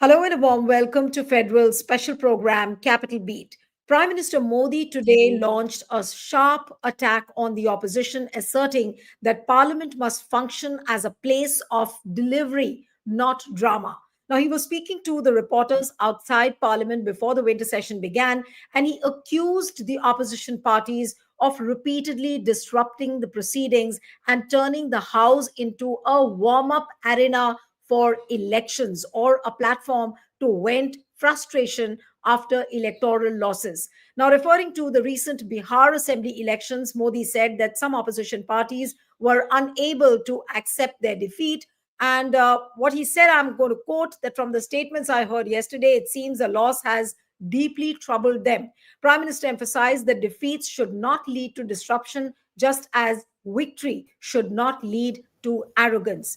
Hello and a warm welcome to Federal's special program, Capital Beat. Prime Minister Modi today launched a sharp attack on the opposition, asserting that Parliament must function as a place of delivery, not drama. Now, he was speaking to the reporters outside Parliament before the winter session began, and he accused the opposition parties of repeatedly disrupting the proceedings and turning the House into a warm up arena for elections or a platform to vent frustration after electoral losses. Now, referring to the recent Bihar Assembly elections, Modi said that some opposition parties were unable to accept their defeat. And what he said, I'm going to quote that from the statements I heard yesterday, it seems the loss has deeply troubled them. Prime Minister emphasized that defeats should not lead to disruption, just as victory should not lead to arrogance.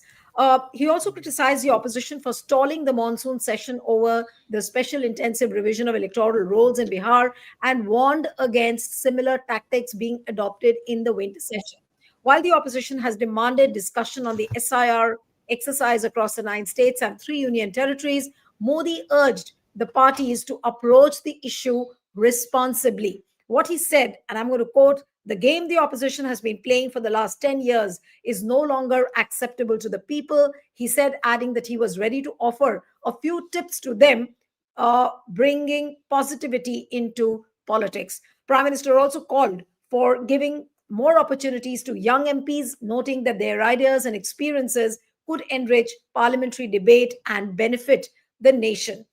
He also criticized the opposition for stalling the monsoon session over the special intensive revision of electoral rolls in Bihar and warned against similar tactics being adopted in the winter session. While the opposition has demanded discussion on the SIR exercise across the 9 states and 3 union territories, Modi urged the parties to approach the issue responsibly. What he said, and I'm going to quote, the game the opposition has been playing for the last 10 years is no longer acceptable to the people, he said, adding that he was ready to offer a few tips to them, bringing positivity into politics. Prime Minister also called for giving more opportunities to young MPs, noting that their ideas and experiences could enrich parliamentary debate and benefit the nation.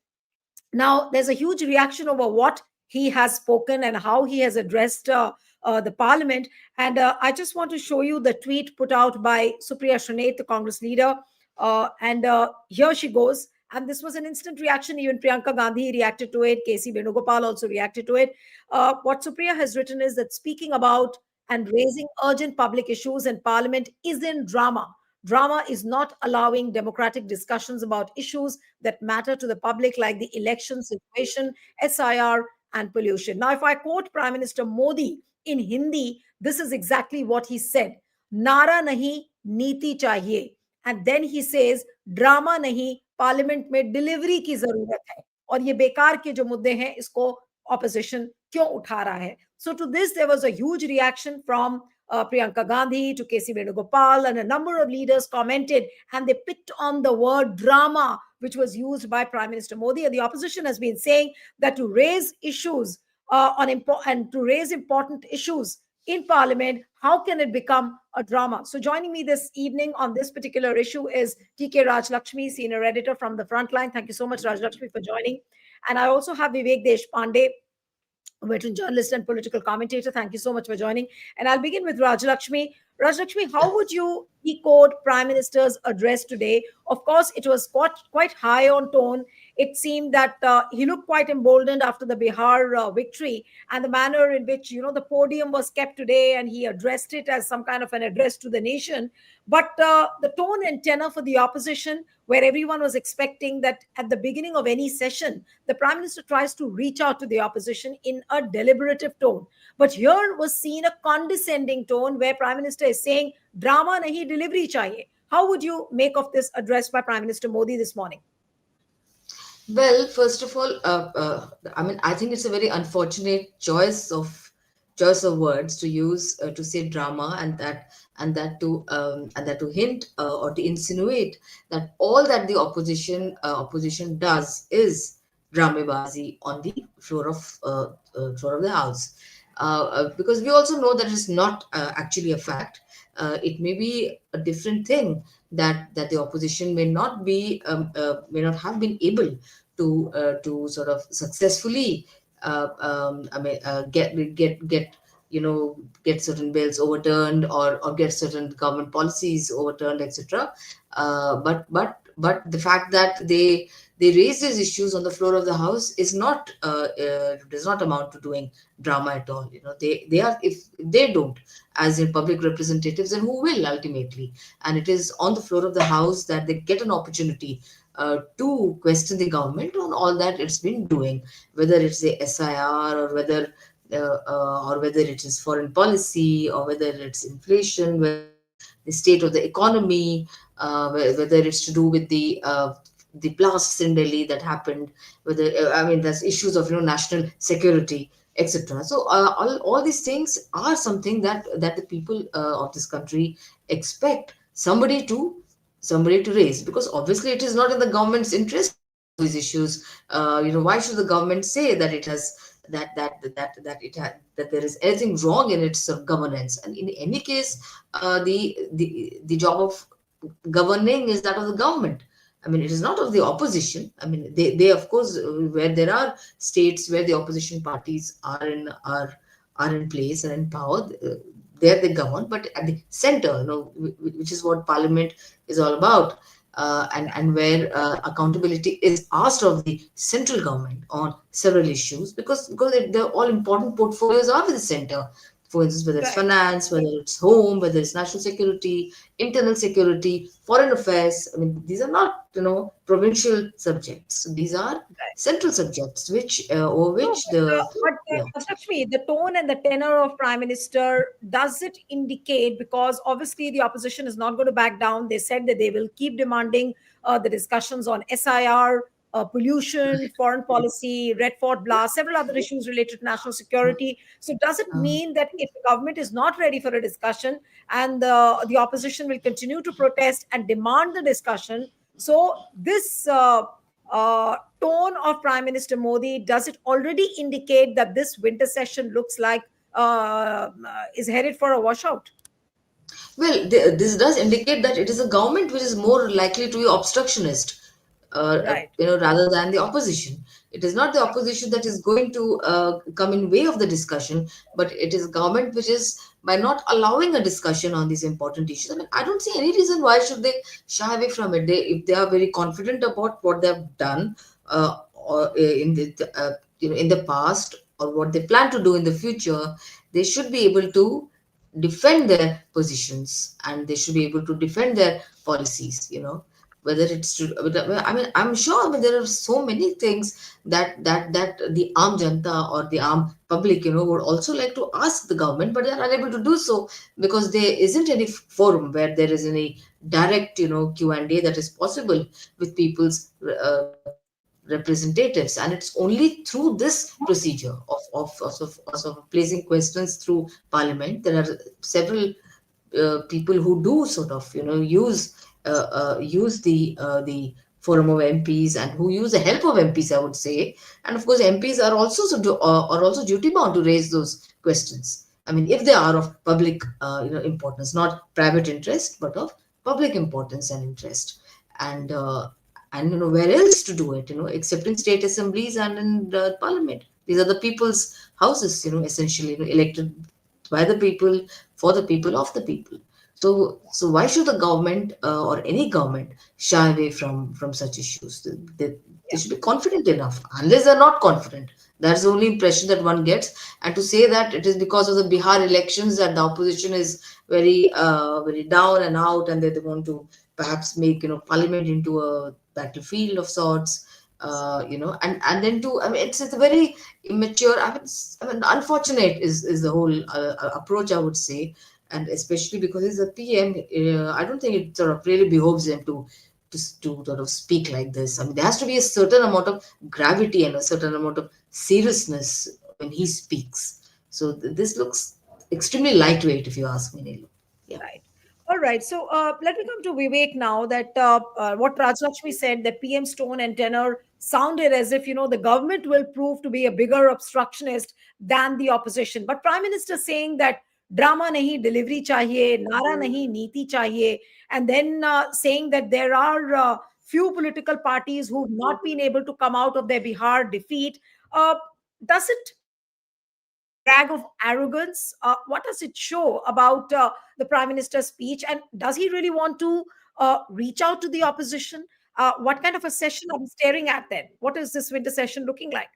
Now, there's a huge reaction over what he has spoken and how he has addressed the parliament. And I just want to show you the tweet put out by Supriya Shrinet, the Congress leader. And here she goes. And this was an instant reaction. Even Priyanka Gandhi reacted to it. KC Venugopal also reacted to it. What Supriya has written is that speaking about and raising urgent public issues in parliament isn't drama. Drama is not allowing democratic discussions about issues that matter to the public, like the election situation, SIR, and pollution. Now, if I quote Prime Minister Modi in Hindi, this is exactly what he said. Nara nahi, नीति चाहिए. And then he says, drama नहीं, parliament में delivery की जरूरत है. और ये बेकार के जो मुद्दे हैं, इसको opposition क्यों उठा रहा है. So to this, there was a huge reaction from Priyanka Gandhi to KC Venugopal, and a number of leaders commented, and they picked on the word drama, which was used by Prime Minister Modi. And the opposition has been saying that to raise issues and to raise important issues in Parliament, how can it become a drama? So joining me this evening on this particular issue is TK Raj Lakshmi, senior editor from the Frontline. Thank you so much, Raj Lakshmi, for joining. And I also have Vivek Deshpande, veteran journalist and political commentator. Thank you so much for joining. And I'll begin with Raj Lakshmi. Raj Lakshmi, how would you decode Prime Minister's address today? Of course, it was quite high on tone. It seemed that he looked quite emboldened after the Bihar victory, and the manner in which, the podium was kept today, and he addressed it as some kind of an address to the nation. But the tone and tenor for the opposition, where everyone was expecting that at the beginning of any session, the Prime Minister tries to reach out to the opposition in a deliberative tone. But here was seen a condescending tone where Prime Minister is saying, drama nahi, delivery chahiye. How would you make of this address by Prime Minister Modi this morning? Well, first of all, I think it's a very unfortunate choice of words to use to say drama, and that to hint or to insinuate that all that the opposition does is dramabazi on the floor of the house. Because we also know that it's not actually a fact. It may be a different thing that the opposition may not have been able to sort of successfully get get certain bills overturned, or get certain government policies overturned, etc. But the fact that they raise these issues on the floor of the house is not does not amount to doing drama at all. They are, if they don't, as in public representatives, then who will ultimately? And it is on the floor of the house that they get an opportunity to question the government on all that it's been doing, whether it's the SIR, or whether it is foreign policy, or whether it's inflation, whether it's the state of the economy, whether it's to do with the the blasts in Delhi that happened, whether I mean there's issues of national security, etc. So all these things are something that the people of this country expect somebody to raise, because obviously it is not in the government's interest to raise these issues. Why should the government say that it has that there is anything wrong in its governance? And in any case, the job of governing is that of the government. I mean, it is not of the opposition. I mean, they of course, where there are states where the opposition parties are in place and in power, there they govern. But at the center, which is what parliament is all about, and where accountability is asked of the central government on several issues, because they're all important portfolios are with the center. For instance, whether it's Right. finance, whether it's home, whether it's national security, internal security, foreign affairs. I mean, these are not provincial subjects. These are central subjects, which over No, which the yeah. Lakshmi, the tone and the tenor of Prime Minister, does it indicate, because obviously the opposition is not going to back down. They said that they will keep demanding the discussions on SIR, pollution, foreign policy, Red Fort blast, several other issues related to national security. So does it Um, mean that if the government is not ready for a discussion and the opposition will continue to protest and demand the discussion, so this tone of Prime Minister Modi, does it already indicate that this winter session looks like is headed for a washout? Well, this does indicate that it is a government which is more likely to be obstructionist, Right. rather than the opposition. It is not the opposition that is going to come in way of the discussion, but it is a government which is, by not allowing a discussion on these important issues. I mean, I don't see any reason why should they shy away from it. If they are very confident about what they have done, or in the in the past, or what they plan to do in the future, they should be able to defend their positions, and they should be able to defend their policies, whether it's to, I mean, I'm sure, I mean, there are so many things that the armed janta or the armed public, would also like to ask the government, but they are unable to do so, because there isn't any forum where there is any direct, Q&A that is possible with people's representatives. And it's only through this procedure of placing questions through parliament. There are several people who do sort of use the forum of MPs, and who use the help of MPs, I would say. And of course, MPs are also are also duty bound to raise those questions. I mean, if they are of public importance, not private interest, but of public importance and interest. And where else to do it, except in state assemblies and in the parliament. These are the people's houses, essentially, elected by the people, for the people, of the people. So why should the government, or any government, shy away from such issues? They should be confident enough. Unless they're not confident, that's the only impression that one gets. And to say that it is because of the Bihar elections that the opposition is very down and out, and they want to perhaps make parliament into a battlefield of sorts, and then to, I mean, it's a very immature, I mean, unfortunate is the whole approach, I would say. And especially because he's a PM, I don't think it sort of really behoves him to sort of speak like this. I mean, there has to be a certain amount of gravity and a certain amount of seriousness when he speaks. So this looks extremely lightweight, if you ask me, Neelu. Yeah. Right. All right. So let me come to Vivek now. That what Rajlakshmi said, that PM's tone and tenor sounded as if the government will prove to be a bigger obstructionist than the opposition. But Prime Minister saying that drama nahi delivery chahiye, nara nahi niti chahiye, and then saying that there are few political parties who've not been able to come out of their Bihar defeat. Uh, does it brag of arrogance? What does it show about the prime minister's speech? And does he really want to reach out to the opposition? What kind of a session are we staring at then? What is this winter session looking like?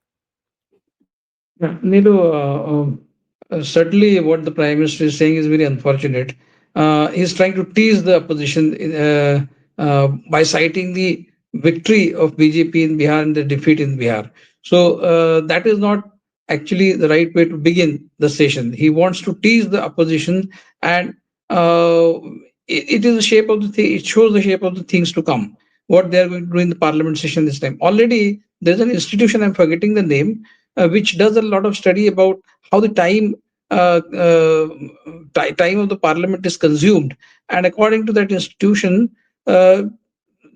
Yeah, Neelu, certainly what the Prime Minister is saying is very unfortunate. He's trying to tease the opposition by citing the victory of BJP in Bihar and the defeat in Bihar. So that is not actually the right way to begin the session. He wants to tease the opposition, and it is the shape of the it shows the shape of the things to come. what they are going to do in the parliament session this time. Already there's an institution, I'm forgetting the name, which does a lot of study about how the time of the parliament is consumed. And according to that institution, uh,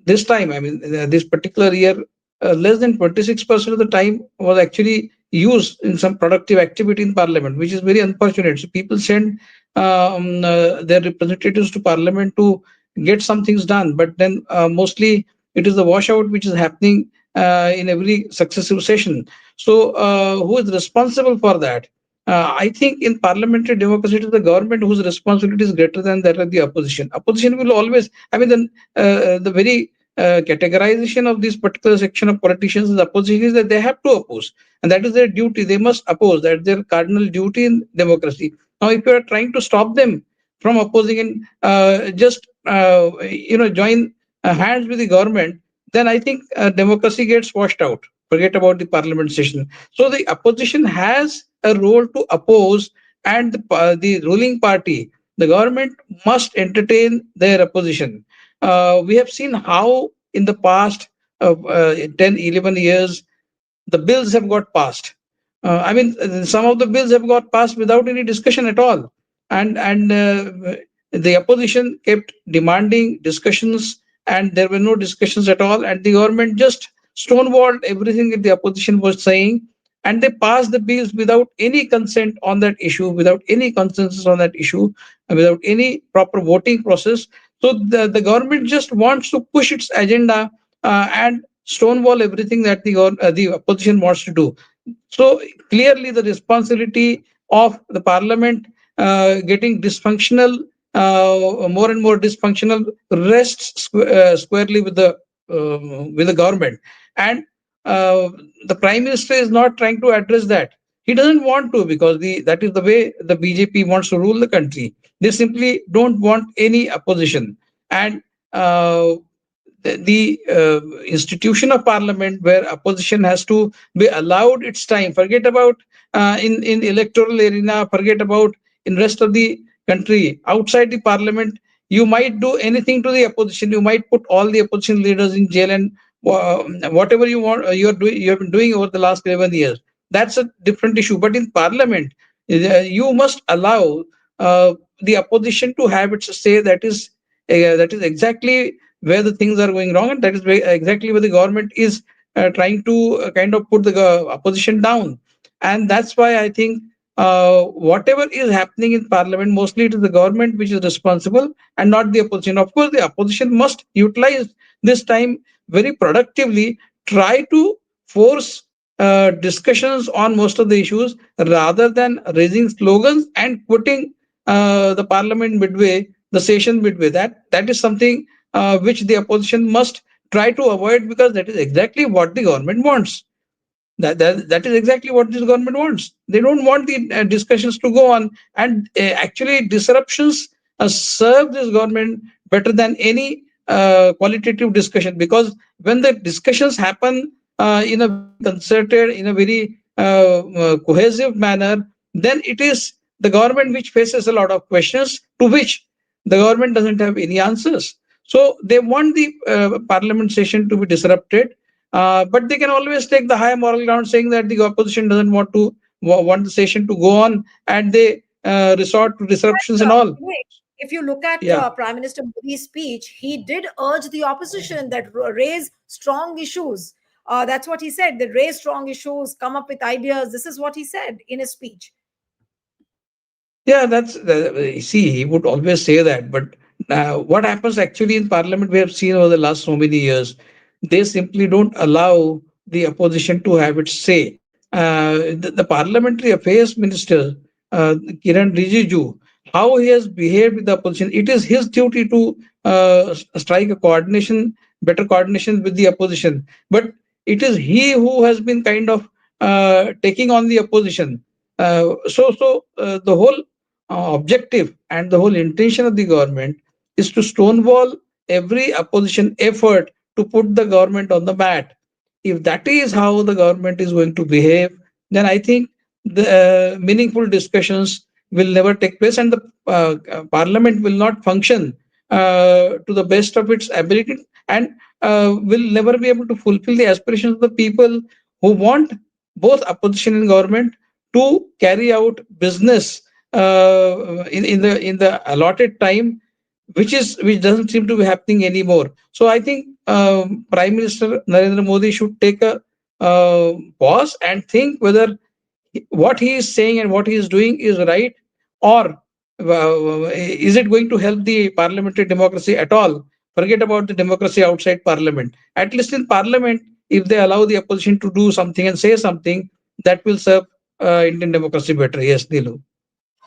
this time, I mean, this particular year, less than 26% of the time was actually used in some productive activity in parliament, which is very unfortunate. So people send their representatives to parliament to get some things done, but then mostly it is the washout which is happening in every successive session. So who is responsible for that? I think in parliamentary democracy, it is the government whose responsibility is greater than that of the opposition. Opposition will always, I mean, the very categorization of this particular section of politicians as opposition is that they have to oppose, and that is their duty. They must oppose. That's their cardinal duty in democracy. Now, if you are trying to stop them from opposing and just join hands with the government, then I think democracy gets washed out. Forget about the parliament session. So the opposition has a role to oppose, and the ruling party, the government, must entertain their opposition. We have seen how in the past 10, 11 years, the bills have got passed. I mean, some of the bills have got passed without any discussion at all, and the opposition kept demanding discussions, and there were no discussions at all, and the government just stonewalled everything that the opposition was saying, and they passed the bills without any consent on that issue, without any consensus on that issue, without any proper voting process. So the government just wants to push its agenda and stonewall everything that the opposition wants to do. So clearly, the responsibility of the parliament getting dysfunctional, more and more dysfunctional, rests squarely with the government, and uh, the prime minister is not trying to address that. He doesn't want to, because that is the way the BJP wants to rule the country. They simply don't want any opposition, and the institution of parliament where opposition has to be allowed its time. Forget about in electoral arena, forget about in rest of the country. Outside the parliament, you might do anything to the opposition. You might put all the opposition leaders in jail, and whatever you want, you have been doing over the last 11 years. That's a different issue. But in parliament, you must allow the opposition to have its say. That is exactly where the things are going wrong, and that is exactly where the government is trying to kind of put the opposition down. And that's why I think whatever is happening in parliament, mostly it is the government which is responsible and not the opposition. Of course, the opposition must utilize this time very productively, try to force discussions on most of the issues rather than raising slogans and quitting the parliament midway, the session midway. That is something which the opposition must try to avoid, because that is exactly what the government wants. That is exactly what this government wants. They don't want the discussions to go on, and actually disruptions serve this government better than any qualitative discussion, because when the discussions happen in a very concerted, in a very cohesive manner, then it is the government which faces a lot of questions to which the government doesn't have any answers. So they want the parliament session to be disrupted, but they can always take the high moral ground, saying that the opposition doesn't want the session to go on, and they resort to disruptions and all. Vivek, if you look at Yeah. Prime Minister Modi's speech, he did urge the opposition that raise strong issues. That's what he said. That raise strong issues, come up with ideas. This is what he said in his speech. Yeah, see, he would always say that. But what happens actually in parliament, we have seen over the last so many years, they simply don't allow the opposition to have its say. The parliamentary affairs minister, Kiran Rijiju, how he has behaved with the opposition, it is his duty to strike a better coordination with the opposition. But it is he who has been kind of taking on the opposition. So the whole objective and the whole intention of the government is to stonewall every opposition effort to put the government on the mat. If that is how the government is going to behave, then I think the meaningful discussions will never take place, and the parliament will not function to the best of its ability. And will never be able to fulfill the aspirations of the people who want both opposition and government to carry out business in the allotted time, which doesn't seem to be happening anymore. So I think Prime Minister Narendra Modi should take a pause and think whether what he is saying and what he is doing is right, or is it going to help the parliamentary democracy at all. Forget about the democracy outside parliament. At least in parliament, if they allow the opposition to do something and say something, that will serve Indian democracy better. Yes, Nilu.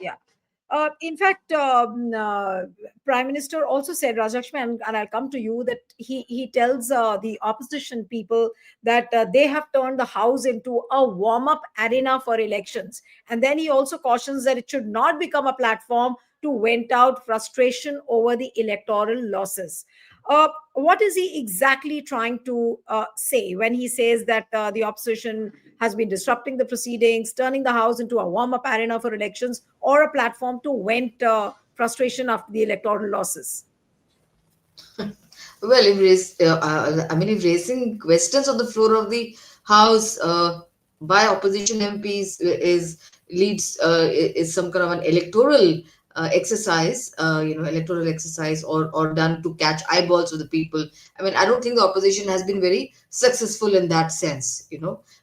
Yeah. In fact, Prime Minister also said, Rajakshmi, and I'll come to you, that he tells the opposition people that they have turned the house into a warm up arena for elections. And then he also cautions that it should not become a platform to vent out frustration over the electoral losses. What is he exactly trying to say when he says that the opposition has been disrupting the proceedings, turning the House into a warm up arena for elections, or a platform to vent frustration after the electoral losses? Well, if raising questions on the floor of the House by opposition MPs is some kind of an electoral exercise, electoral exercise, or done to catch eyeballs of the people. I mean, I don't think the opposition has been very successful in that sense,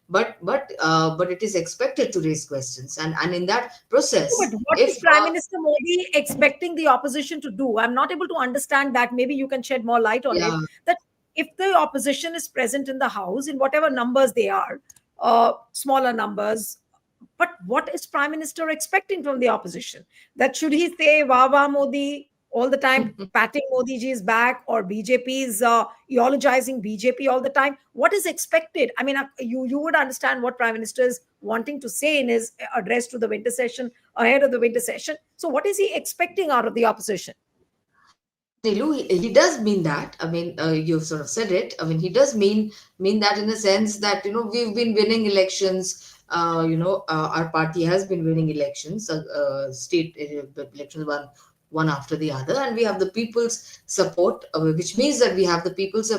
but it is expected to raise questions, and in that But process, what is if Prime Minister Modi expecting the opposition to do? I'm not able to understand that. Maybe you can shed more light on it. yeah. That if the opposition is present in the House, in whatever numbers they are, smaller numbers, but what is Prime Minister expecting from the opposition? That should he say "Wah wah Modi" all the time, patting Modi ji's back, or BJP is eulogizing BJP all the time? What is expected? I mean, you would understand what Prime Minister is wanting to say in his address to the winter session, ahead of the winter session. So, what is he expecting out of the opposition? Yes, Nilu, he does mean that. I mean, you've sort of said it. I mean, he does mean that in a sense that we've been winning elections. Our party has been winning elections, state elections, one after the other, and we have the people's support, which means that we have the people's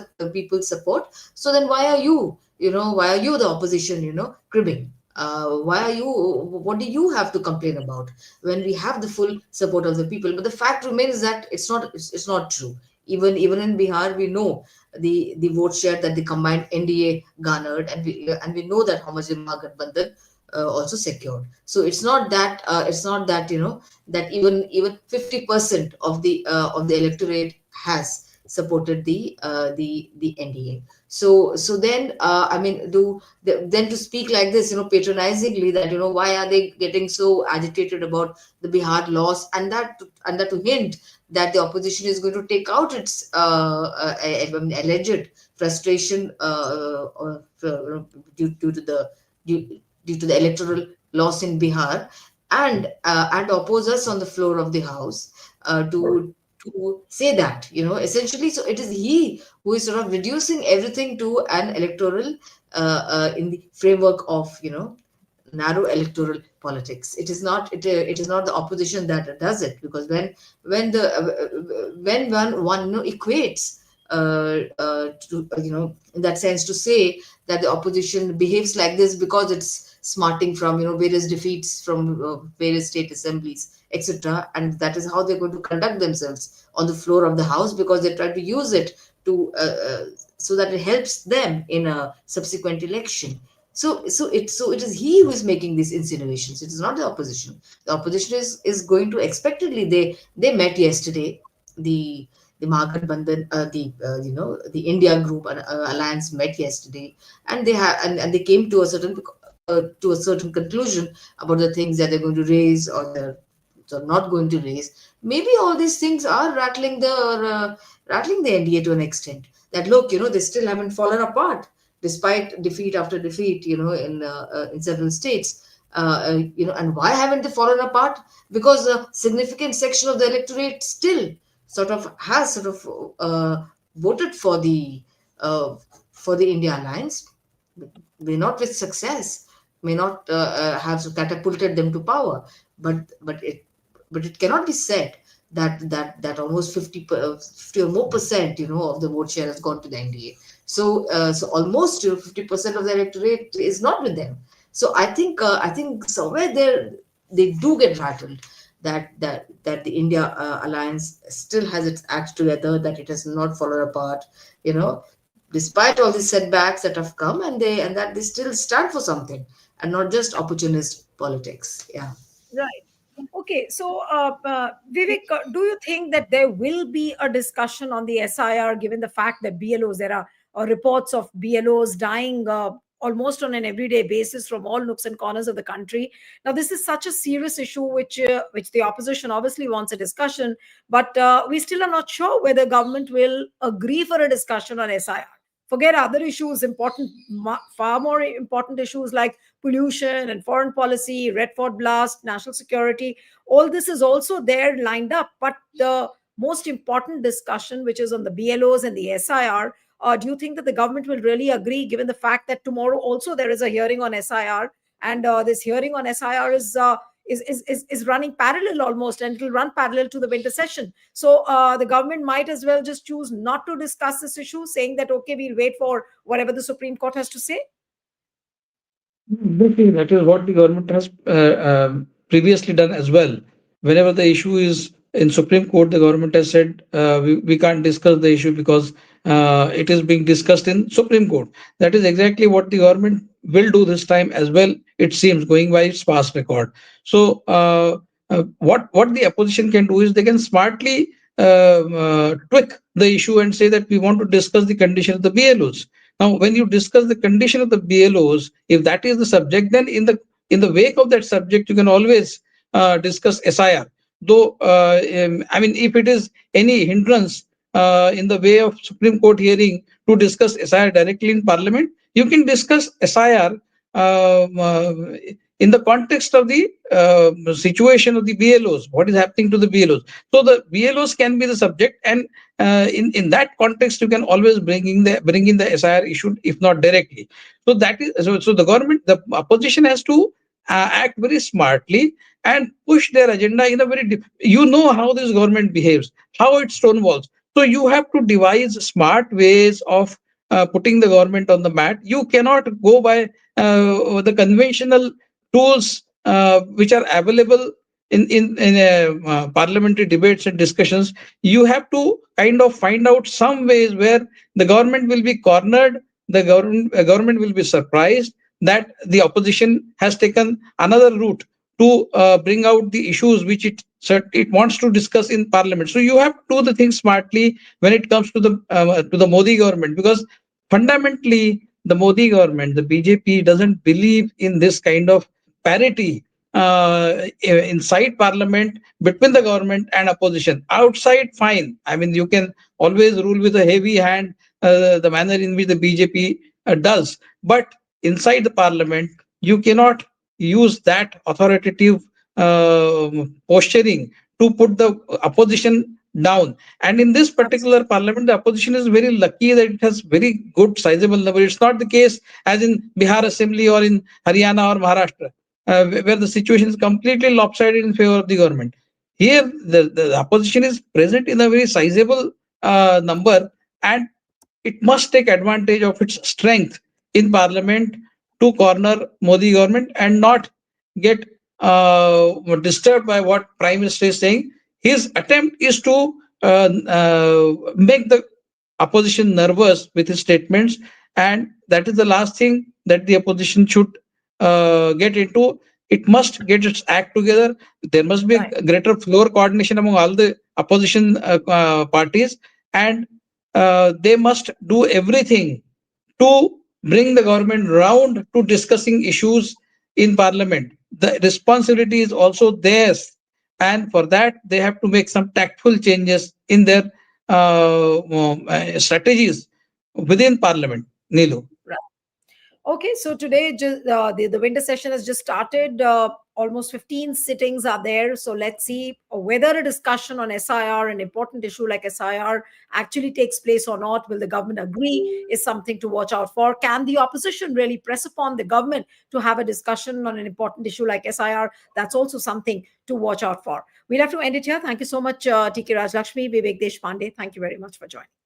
support. So then, why are you the opposition? Cribbing. Why are you? What do you have to complain about when we have the full support of the people? But the fact remains that it's not true. Even in Bihar, we know the vote share that the combined NDA garnered, and we know that how much the Mahagathbandhan also secured. So it's not that that even 50% of the electorate has supported the NDA. So then, I mean, then to speak like this, patronizingly, that why are they getting so agitated about the Bihar loss, and that to hint that the opposition is going to take out its alleged frustration due to the electoral loss in Bihar, and oppose us on the floor of the House, to say that, essentially. So it is he who is sort of reducing everything to an electoral, in the framework of narrow electoral politics. It is not the opposition that does it, because when one equates, to in that sense, to say that the opposition behaves like this because it's smarting from various defeats from various state assemblies, etc., and that is how they're going to conduct themselves on the floor of the House, because they try to use it to so that it helps them in a subsequent election. So it is he who is making these insinuations. It is not the opposition. The opposition is going to expectedly. They met yesterday. The Mahagathbandhan, the India Group alliance met yesterday, and they came to a certain conclusion about the things that they're going to raise, or they're not going to raise. Maybe all these things are rattling the NDA to an extent. That, look, they still haven't fallen apart despite defeat after defeat, in several states. And why haven't they fallen apart? Because a significant section of the electorate still has voted uh, for the India alliance, may not with success, may not have catapulted them to power, but but it cannot be said that almost 50 or more percent, of the vote share has gone to the NDA. So almost 50% of the electorate is not with them. So I think somewhere there they do get rattled that the India alliance still has its act together, that it has not fallen apart, you know, despite all these setbacks that have come, and that they still stand for something and not just opportunist politics. Yeah. Right. Okay. So, Vivek, do you think that there will be a discussion on the SIR given the fact that BLOs, there are reports of BLOs dying almost on an everyday basis from all nooks and corners of the country? Now, this is such a serious issue which the opposition obviously wants a discussion, but we still are not sure whether government will agree for a discussion on SIR. Forget other issues, important, far more important issues like pollution and foreign policy, Red Fort blast, national security. All this is also there lined up. But the most important discussion, which is on the BLOs and the SIR, do you think that the government will really agree, given the fact that tomorrow also there is a hearing on SIR, and this hearing on SIR is running parallel almost, and it will run parallel to the winter session. So the government might as well just choose not to discuss this issue, saying that okay, we'll wait for whatever the Supreme Court has to say. Definitely, that is what the government has previously done as well. Whenever the issue is in Supreme Court, the government has said we can't discuss the issue because it is being discussed in Supreme Court. That is exactly what the government will do this time as well. It seems, going by its past record. So, what the opposition can do is they can smartly tweak the issue and say that we want to discuss the condition of the BLOs. Now, when you discuss the condition of the BLOs, if that is the subject, then in the wake of that subject, you can always discuss SIR. Though, I mean, if it is any hindrance in the way of Supreme Court hearing to discuss SIR directly in Parliament, you can discuss SIR in the context of the situation of the BLOs, what is happening to the BLOs. So the BLOs can be the subject, and in that context, you can always bring in the SIR issue, if not directly. So that is so the government, the opposition has to act very smartly and push their agenda in a you know how this government behaves, how it stonewalls. So you have to devise smart ways of putting the government on the mat. You cannot go by the conventional tools which are available in parliamentary debates and discussions. You have to kind of find out some ways where the government will be cornered, the government will be surprised that the opposition has taken another route to bring out the issues which it wants to discuss in parliament. So you have to do the things smartly when it comes to the Modi government, because fundamentally the Modi government, the BJP, doesn't believe in this kind of parity inside parliament between the government and opposition. Outside, fine. I mean, you can always rule with a heavy hand, the manner in which the BJP does. But inside the parliament, you cannot use that authoritative posturing to put the opposition down. And in this particular parliament, the opposition is very lucky that it has very good sizable number. It's not the case as in Bihar Assembly or in Haryana or Maharashtra, where the situation is completely lopsided in favor of the government. Here, the opposition is present in a very sizable number, and it must take advantage of its strength in parliament to corner Modi government and not get disturbed by what Prime Minister is saying. His attempt is to make the opposition nervous with his statements, and that is the last thing that the opposition should get into. It must get its act together. There must be Right. a greater floor coordination among all the opposition parties, and they must do everything to bring the government round to discussing issues in parliament. The responsibility is also theirs, and for that they have to make some tactful changes in their strategies within parliament. Nilu. Right. Okay, so today the winter session has just started. almost 15 sittings are there. So let's see whether a discussion on SIR, an important issue like SIR, actually takes place or not. Will the government agree? Is something to watch out for. Can the opposition really press upon the government to have a discussion on an important issue like SIR? That's also something to watch out for. We'll have to end it here. Thank you so much, TK Rajlakshmi, Vivek Deshpande. Thank you very much for joining.